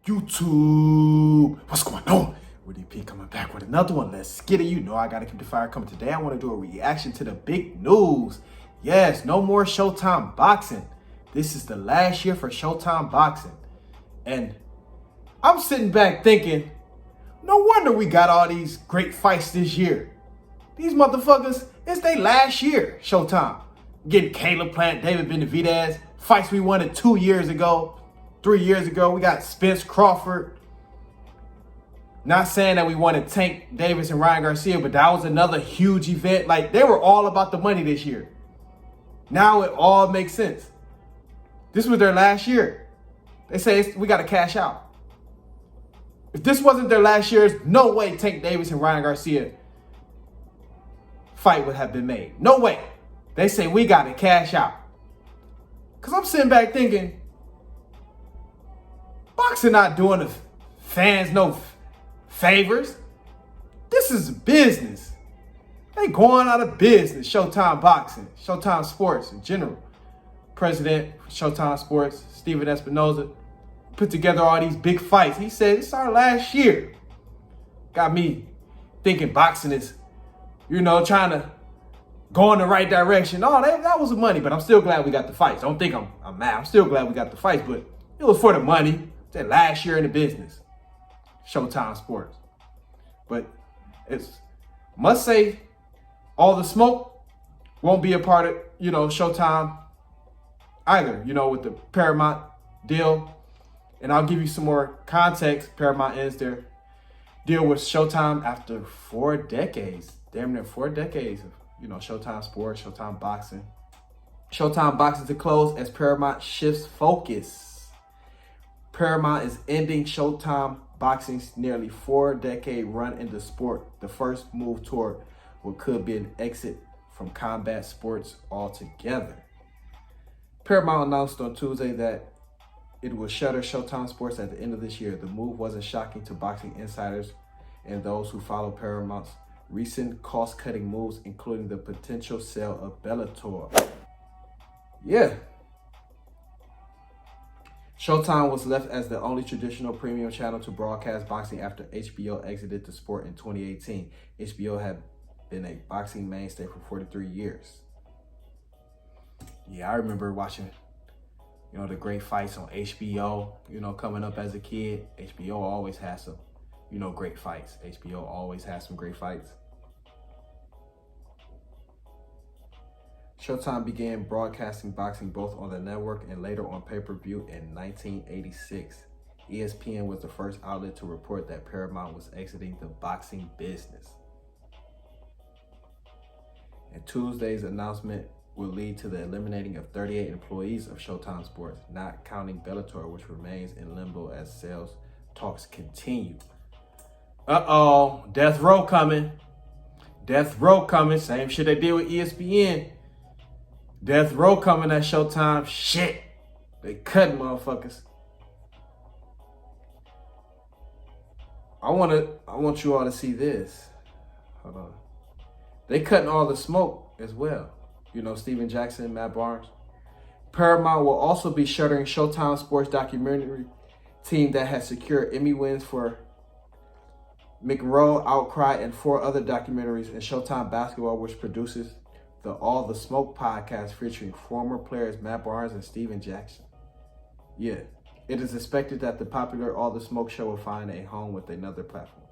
YouTube, what's going on? With EP coming back with another one. Let's get it. You know I gotta keep the fire coming. Today I want to do a reaction to the big news. Yes, no more Showtime boxing. This is the last year for Showtime boxing. And I'm sitting back thinking, no wonder we got all these great fights this year. These motherfuckers, it's their last year, Showtime. Getting Caleb Plant, David Benavidez, fights we wanted 2 years ago. 3 years ago, we got Spence Crawford. Not saying that we wanted Tank Davis and Ryan Garcia, but that was another huge event. Like, they were all about the money this year. Now it all makes sense. This was their last year. They say we got to cash out. If this wasn't their last year, there's no way Tank Davis and Ryan Garcia fight would have been made. No way. They say we got to cash out. Because I'm sitting back thinking, boxing not doing the fans no favors. This is business. They going out of business. Showtime boxing, Showtime sports in general. President Showtime Sports, Steven Espinoza, put together all these big fights. He said it's our last year. Got me thinking boxing is, trying to go in the right direction. No, that was the money, but I'm still glad we got the fights. Don't think I'm mad. I'm still glad we got the fights, but it was for the money. That last year in the business, Showtime Sports. But it's must say, all the smoke won't be a part of Showtime either. With the Paramount deal, and I'll give you some more context. Paramount ends their deal with Showtime after 4 decades, damn near 4 decades of Showtime Sports, Showtime Boxing. Showtime Boxing to close as Paramount shifts focus. Paramount is ending Showtime Boxing's nearly 4-decade run in the sport. The first move toward what could be an exit from combat sports altogether. Paramount announced on Tuesday that it will shutter Showtime Sports at the end of this year. The move wasn't shocking to boxing insiders and those who follow Paramount's recent cost-cutting moves, including the potential sale of Bellator. Yeah. Showtime was left as the only traditional premium channel to broadcast boxing after HBO exited the sport in 2018. HBO had been a boxing mainstay for 43 years. Yeah, I remember watching, the great fights on HBO, coming up as a kid. HBO always has some, great fights. HBO always has some great fights. Showtime began broadcasting boxing both on the network and later on pay-per-view in 1986. ESPN was the first outlet to report that Paramount was exiting the boxing business. And Tuesday's announcement will lead to the eliminating of 38 employees of Showtime Sports, not counting Bellator, which remains in limbo as sales talks continue. Uh-oh, death row coming. Death row coming. Same shit they did with ESPN. Death row coming at Showtime. Shit. They cutting motherfuckers. I want you all to see this. Hold on. They cutting all the smoke as well. Steven Jackson, Matt Barnes. Paramount will also be shuttering Showtime Sports documentary team that has secured Emmy wins for McEnroe, Outcry, and 4 other documentaries, and Showtime Basketball, which produces the All the Smoke podcast featuring former players Matt Barnes and Steven Jackson. Yeah, it is expected that the popular All the Smoke show will find a home with another platform.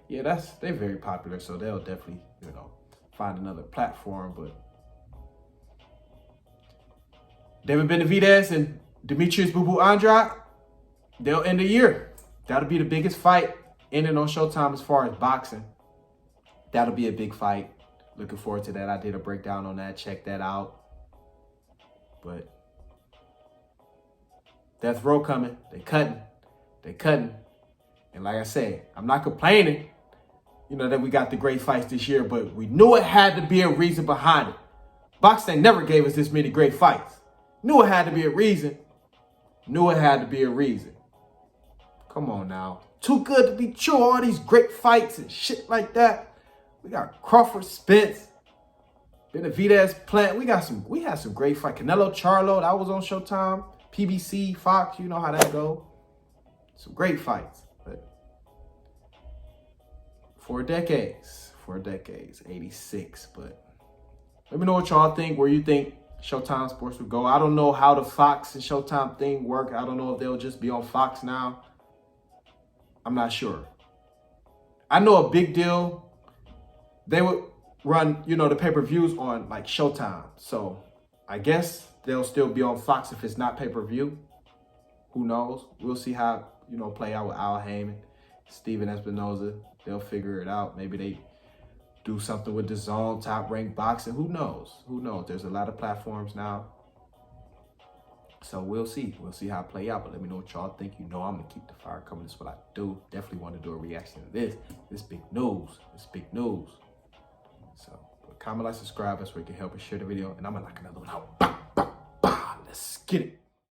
Yeah, they're very popular, so they'll definitely, find another platform. But David Benavidez and Demetrius Boo Boo Andrade, they'll end the year. That'll be the biggest fight ending on Showtime as far as boxing. That'll be a big fight. Looking forward to that. I did a breakdown on that. Check that out. But death row coming. They cutting. And like I said, I'm not complaining, that we got the great fights this year, but we knew it had to be a reason behind it. Boxing never gave us this many great fights. Knew it had to be a reason. Come on now. Too good to be true. All these great fights and shit like that. We got Crawford, Spence, Benavidez, Plant. We had some great fights. Canelo, Charlo, that was on Showtime. PBC, Fox, you know how that go. Some great fights, but for decades, 86. But let me know what y'all think, where you think Showtime Sports would go. I don't know how the Fox and Showtime thing work. I don't know if they'll just be on Fox now. I'm not sure. I know a big deal, they would run, the pay-per-views on like Showtime. So I guess they'll still be on Fox if it's not pay-per-view. Who knows? We'll see how, play out with Al Heyman, Steven Espinoza. They'll figure it out. Maybe they do something with the Zone, Top Rank Boxing. Who knows? There's a lot of platforms now. So we'll see. We'll see how it play out. But let me know what y'all think. I'm going to keep the fire coming. This is what I do. Definitely want to do a reaction to this. This big news. So comment, like, subscribe. That's where you can help us share the video. And I'm going to knock another one out. Bah, bah, bah. Let's get it.